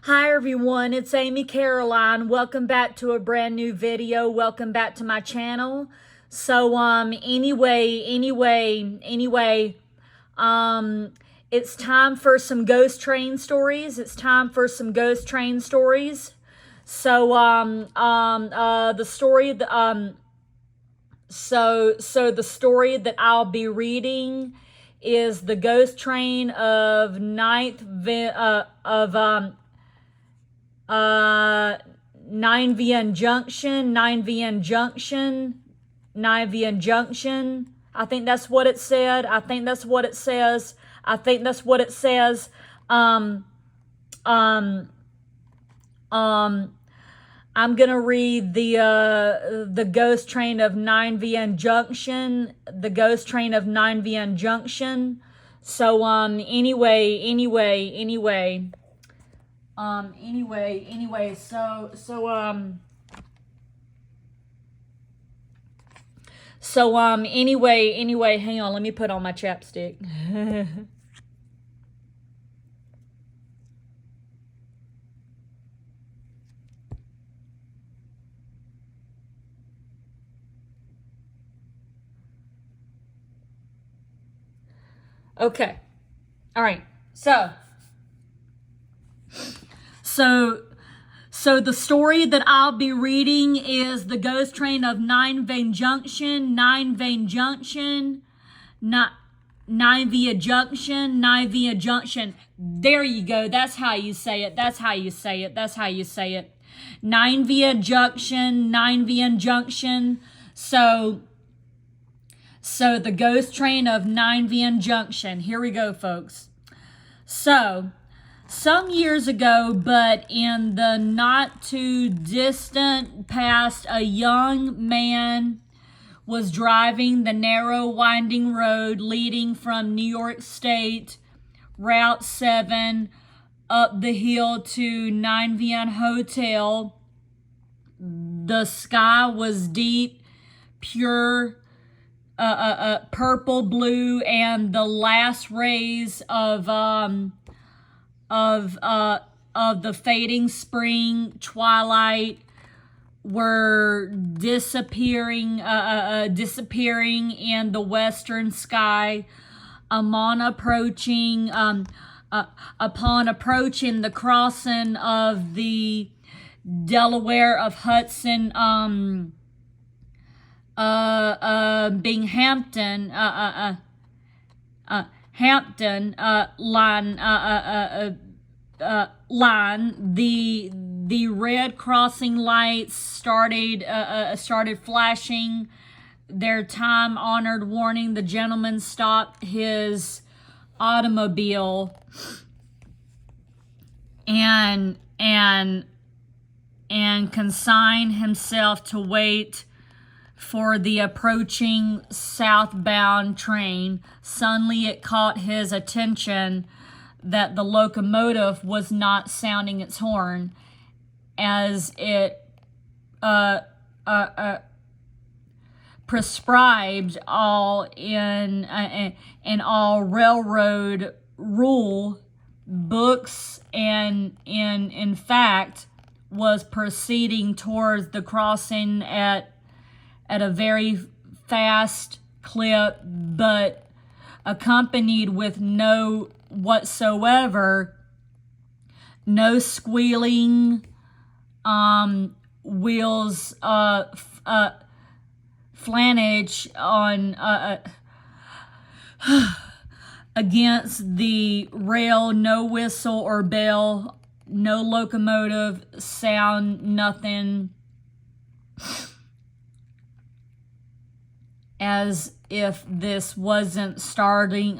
Hi everyone, it's Amy Caroline. Welcome back to a brand new video. Welcome back to my channel. So it's time for some ghost train stories. So the story that I'll be reading is the ghost train of Nine VN Junction. I think that's what it said. I think that's what it says. I'm gonna read the ghost train of 9VN Junction. The ghost train of 9VN Junction. So hang on, let me put on my chapstick. Okay. All right. So the story that I'll be reading is the ghost train of 9VN Junction. 9VN Junction. There you go. That's how you say it. 9VN Junction. So the ghost train of 9VN Junction. Here we go, folks. So, some years ago, but in the not too distant past, a young man was driving the narrow winding road leading from New York State Route 7 up the hill to 9VN Hotel. The sky was deep, pure purple blue, and the last rays of the fading spring twilight were disappearing in the western sky. Upon approaching the crossing of the Delaware of Hudson, Binghamton line, the red crossing lights started flashing their time-honored warning. The gentleman stopped his automobile and consigned himself to wait for the approaching southbound train. Suddenly it caught his attention that the locomotive was not sounding its horn as it prescribed all in all railroad rule books, and in fact was proceeding towards the crossing at a very fast clip, but accompanied with no squealing wheels, flanage on against the rail, no whistle or bell, no locomotive sound, nothing, as if this wasn't startling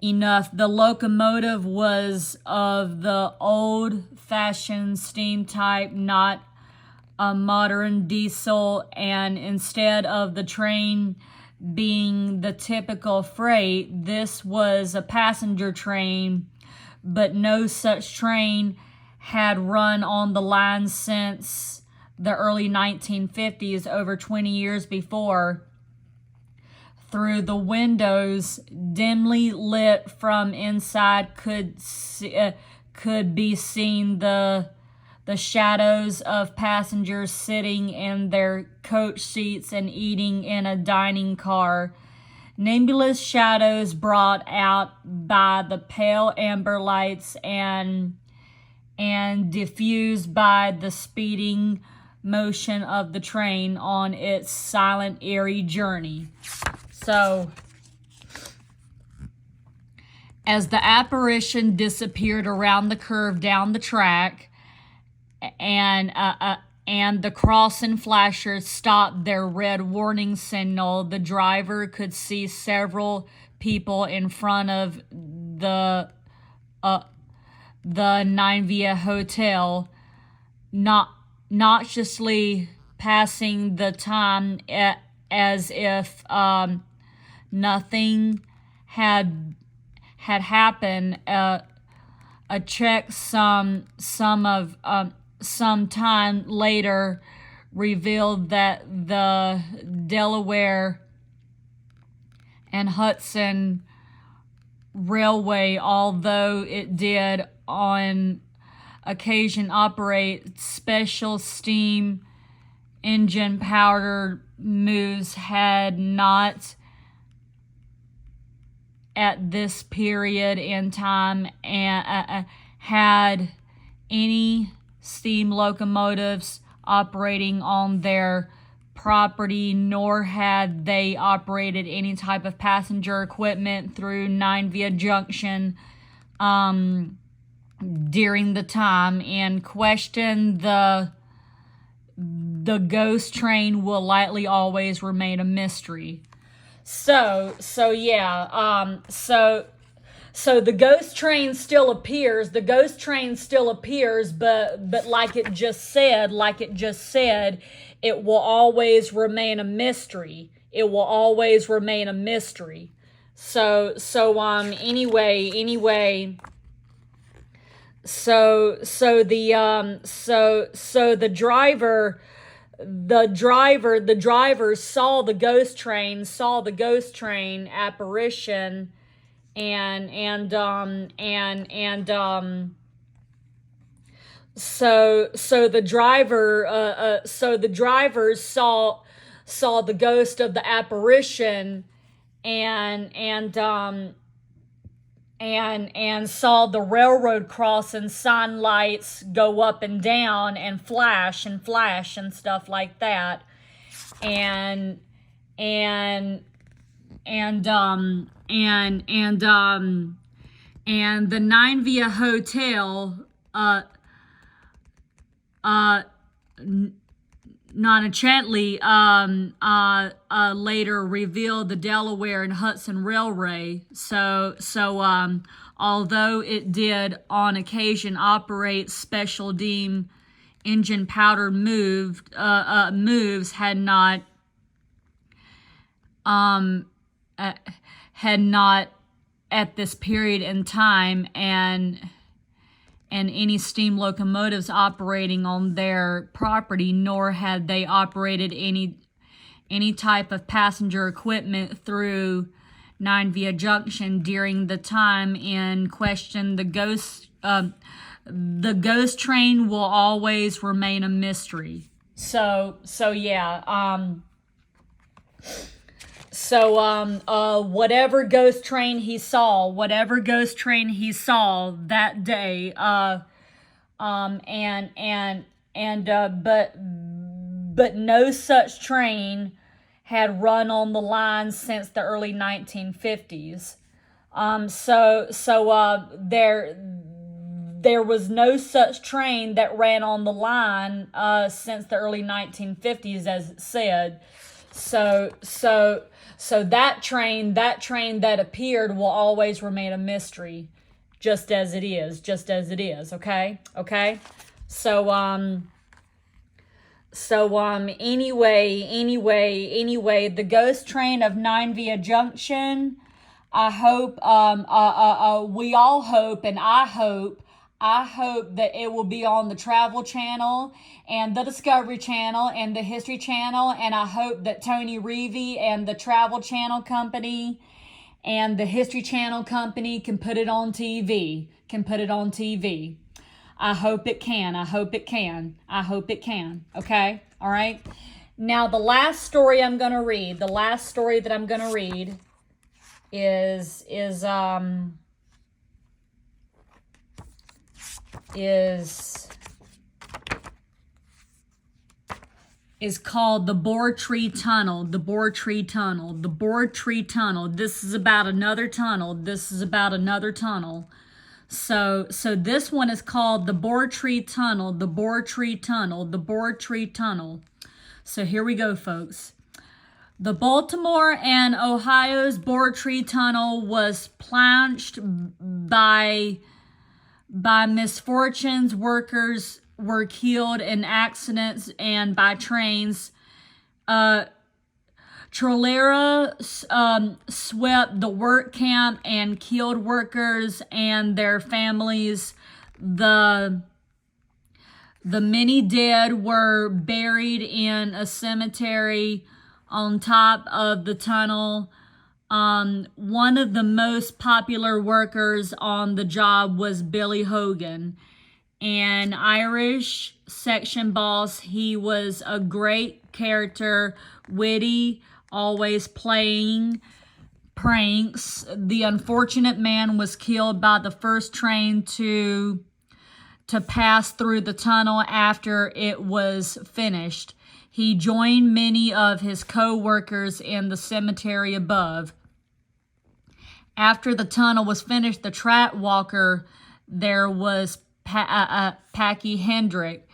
enough. The locomotive was of the old-fashioned steam type, not a modern diesel, and instead of the train being the typical freight, this was a passenger train, but no such train had run on the line since the early 1950s, over 20 years before. through the windows, dimly lit from inside, could be seen the shadows of passengers sitting in their coach seats and eating in a dining car. Nebulous shadows brought out by the pale amber lights and diffused by the speeding motion of the train on its silent, eerie journey. So, as the apparition disappeared around the curve down the track, and the crossing flashers stopped their red warning signal, the driver could see several people in front of the Nine Via Hotel, noxiously passing the time as if nothing had happened. A check some time later revealed that the Delaware and Hudson Railway, although it did on occasion operate special steam engine powered moves, had not at this period in time had any steam locomotives operating on their property, nor had they operated any type of passenger equipment through Nine Via Junction during the time in question. The ghost train will likely always remain a mystery. So the ghost train still appears. The ghost train still appears, but like it just said, it will always remain a mystery. It will always remain a mystery. So anyway. So the driver saw the ghost train apparition, so the driver saw the ghost of the apparition and saw the railroad crossing sign lights go up and down and flash and stuff like that, and the Nine Via Hotel non-enchantly later revealed the Delaware and Hudson Railway. So although it did on occasion operate special steam engine powder moves, had not at this period in time and any steam locomotives operating on their property, nor had they operated any type of passenger equipment through Nine Via Junction during the time in question. The ghost train will always remain a mystery. Whatever ghost train he saw that day, but no such train had run on the line since the early 1950s. There was no such train that ran on the line since the early 1950s, as it said. So that train that appeared will always remain a mystery, just as it is, okay? So anyway, the ghost train of Nine Via Junction, I hope, we all hope, and I hope I hope that it will be on the Travel Channel and the Discovery Channel and the History Channel. And I hope that Tony Reevy and the Travel Channel Company and the History Channel Company can put it on TV. I hope it can. I hope it can. I hope it can. Okay? All right? Now, the last story I'm going to read, is called the Boar Tree Tunnel. The Boar Tree Tunnel. The Boar Tree Tunnel. This is about another tunnel. So this one is called the Boar Tree Tunnel. The Boar Tree Tunnel. The Boar Tree Tunnel. So here we go, folks. The Baltimore and Ohio's Boar Tree Tunnel was planched by misfortunes. Workers were killed in accidents and by trains. Cholera swept the work camp and killed workers and their families. The many dead were buried in a cemetery on top of the tunnel. One of the most popular workers on the job was Billy Hogan, an Irish section boss. He was a great character, witty, always playing pranks. The unfortunate man was killed by the first train to pass through the tunnel after it was finished. He joined many of his co-workers in the cemetery above. After the tunnel was finished, the track walker there was Packy Hendrick.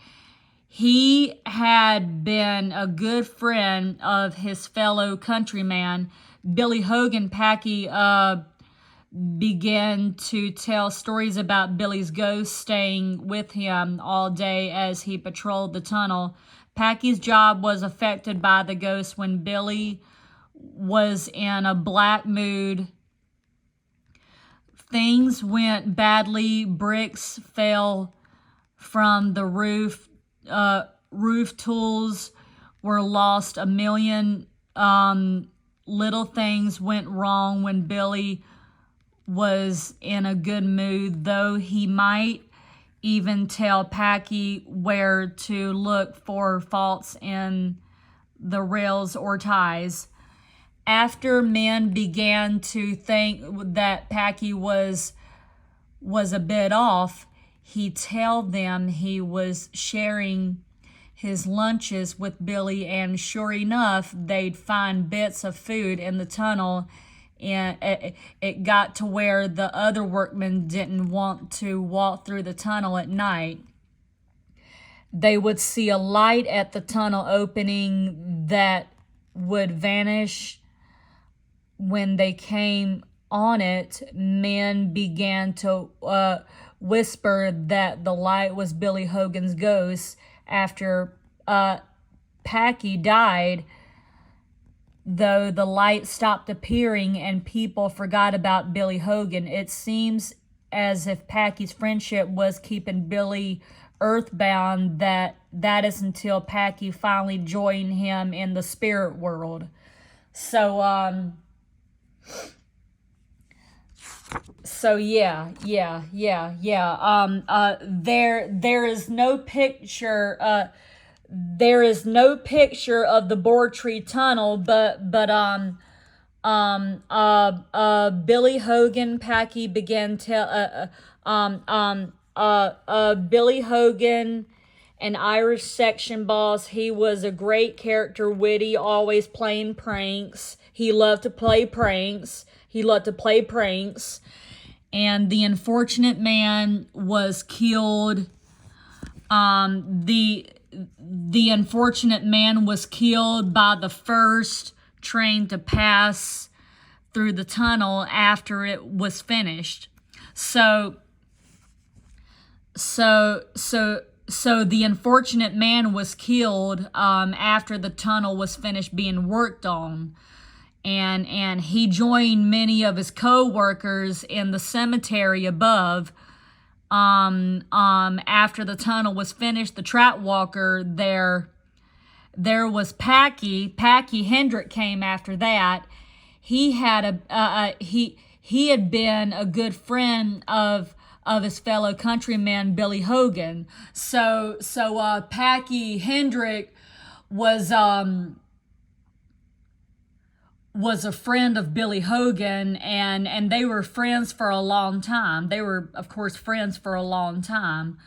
He had been a good friend of his fellow countryman, Billy Hogan. Packy began to tell stories about Billy's ghost staying with him all day as he patrolled the tunnel. Packy's job was affected by the ghost when Billy was in a black mood. Things went badly. Bricks fell from the roof. Roof tools were lost. A million little things went wrong when Billy was in a good mood, though he might even tell Packy where to look for faults in the rails or ties. After men began to think that Packy was a bit off, he'd tell them he was sharing his lunches with Billy, and sure enough, they'd find bits of food in the tunnel, and it got to where the other workmen didn't want to walk through the tunnel at night. They would see a light at the tunnel opening that would vanish when they came on it. Men began to whisper that the light was Billy Hogan's ghost. After Packy died, though, the light stopped appearing and people forgot about Billy Hogan. It seems as if Packy's friendship was keeping Billy earthbound. That is until Packy finally joined him in the spirit world. So yeah. There is no picture. There is no picture of the Boar Tree Tunnel, but Billy Hogan, Packy began Billy Hogan, an Irish section boss. He was a great character, witty, always playing pranks. He loved to play pranks. And the unfortunate man was killed. The unfortunate man was killed by the first train to pass through the tunnel after it was finished. So the unfortunate man was killed after the tunnel was finished being worked on. And he joined many of his co-workers in the cemetery above. after the tunnel was finished, the Track Walker, there was Packy Hendrick came after that. He had he had been a good friend of his fellow countryman Billy Hogan. So Packy Hendrick was a friend of Billy Hogan, and they were friends for a long time. They were, of course, friends for a long time.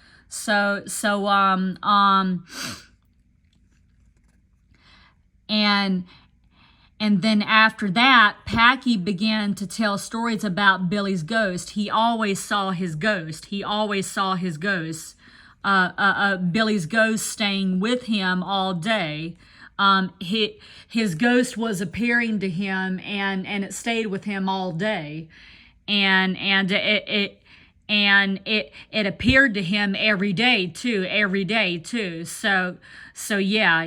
And then after that, Packy began to tell stories about Billy's ghost. He always saw his ghost. Billy's ghost staying with him all day. His ghost was appearing to him, and it stayed with him all day, and it appeared to him every day too. So yeah.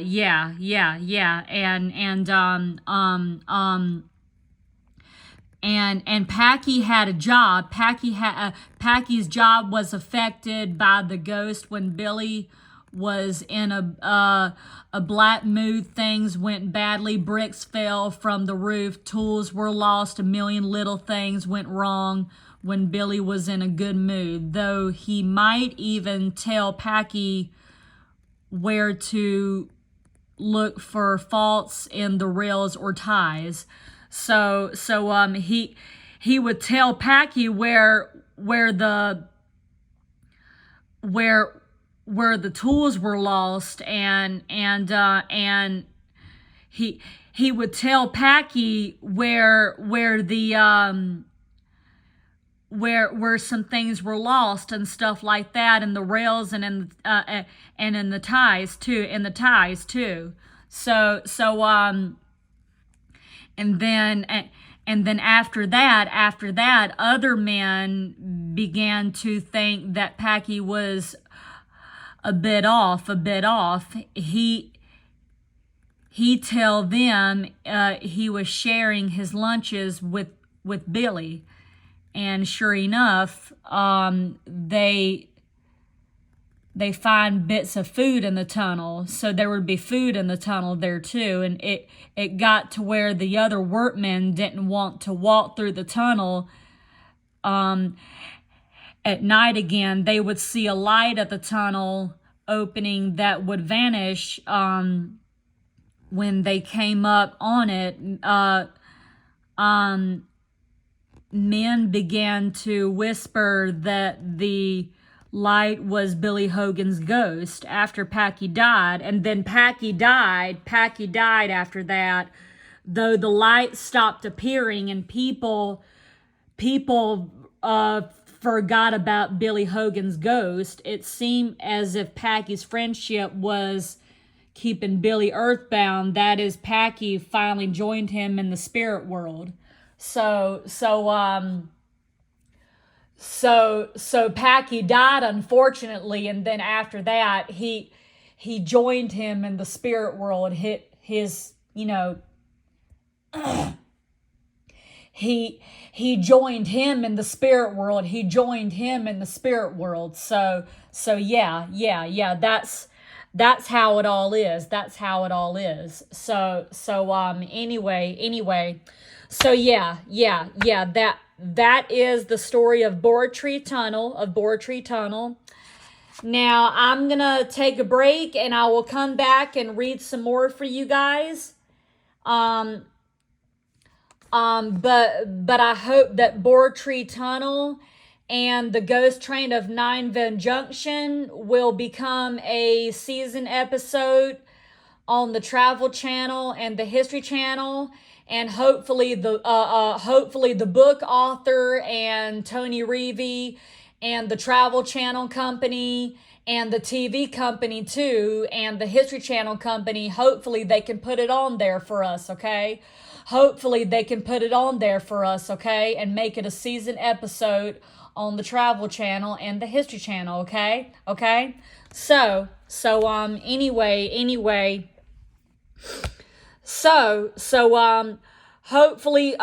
And Packy had a job. Packy's job was affected by the ghost when Billy was in a black mood. Things went badly. Bricks fell from the roof. Tools were lost. A million little things went wrong when Billy was in a good mood, though he might even tell Packy where to look for faults in the rails or ties. So he would tell Packy where the tools were lost, and he would tell Packy where some things were lost and stuff like that, in the rails and in the ties too. So and then after that, other men began to think that Packy was a bit off. He tell them he was sharing his lunches with Billy. And sure enough, they find bits of food in the tunnel. So there would be food in the tunnel there too. And it got to where the other workmen didn't want to walk through the tunnel at night again. They would see a light at the tunnel opening that would vanish when they came up on it. Men began to whisper that the light was Billy Hogan's ghost after Packy died. And then Packy died after that, though the light stopped appearing, and people forgot about Billy Hogan's ghost. It seemed as if Packy's friendship was keeping Billy earthbound. That is, Packy finally joined him in the spirit world. So Packy died, unfortunately, and then after that he joined him in the spirit world. He joined him in the spirit world. So yeah. That's how it all is. Anyway. So yeah. That is the story of Boar Tree Tunnel. Now I'm gonna take a break, and I will come back and read some more for you guys. But I hope that Boar Tree Tunnel and the Ghost Train of Nineveh Junction will become a season episode on the Travel Channel and the History Channel. And hopefully the book author and Tony Reevy and the Travel Channel company and the TV company too, and the History Channel company, hopefully they can put it on there for us, okay? And make it a season episode on the Travel Channel and the History Channel, okay? So hopefully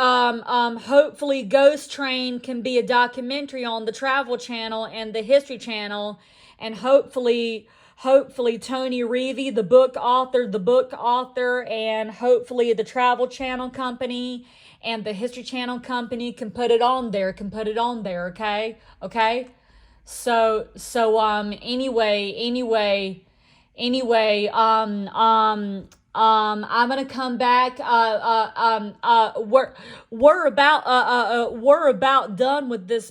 Ghost Train can be a documentary on the Travel Channel and the History Channel, and hopefully Tony Reevy, the book author, and hopefully the Travel Channel company and the History Channel company can put it on there, okay? Okay? Anyway, I'm gonna come back. We're about done with this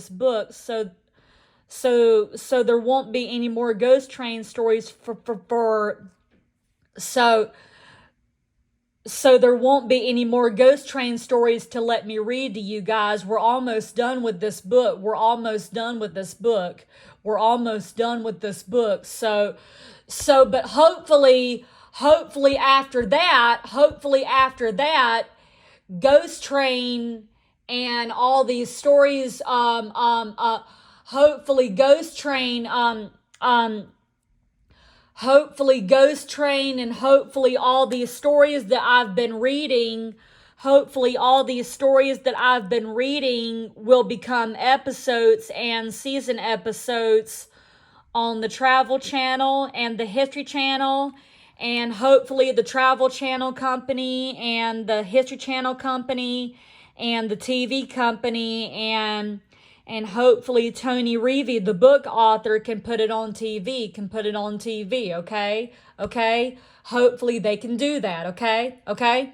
book. So there won't be any more Ghost Train stories so there won't be any more Ghost Train stories to let me read to you guys. We're almost done with this book. But hopefully after that, Ghost Train and all these stories, hopefully Ghost Train, and hopefully all these stories that I've been reading, will become episodes and season episodes on the Travel Channel and the History Channel, and hopefully the Travel Channel company and the History Channel company and the TV company and hopefully Tony Reevy, the book author, can put it on TV, okay? Okay? Hopefully they can do that, okay? Okay?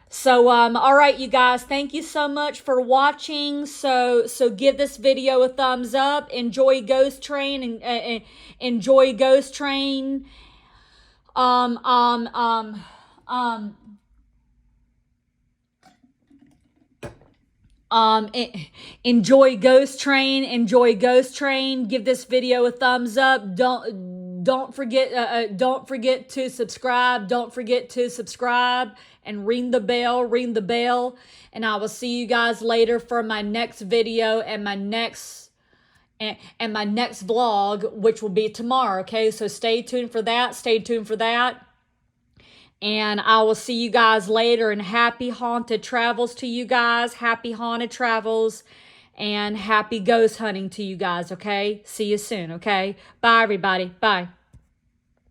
So, all right, you guys, thank you so much for watching. So give this video a thumbs up. Enjoy Ghost Train and enjoy Ghost Train. Enjoy Ghost Train. Give this video a thumbs up. Don't forget to subscribe. And ring the bell. And I will see you guys later for my next video and my next vlog, which will be tomorrow. Okay, so stay tuned for that. And I will see you guys later, and happy haunted travels to you guys. Happy haunted travels and happy ghost hunting to you guys, okay? See you soon, okay? Bye, everybody. Bye.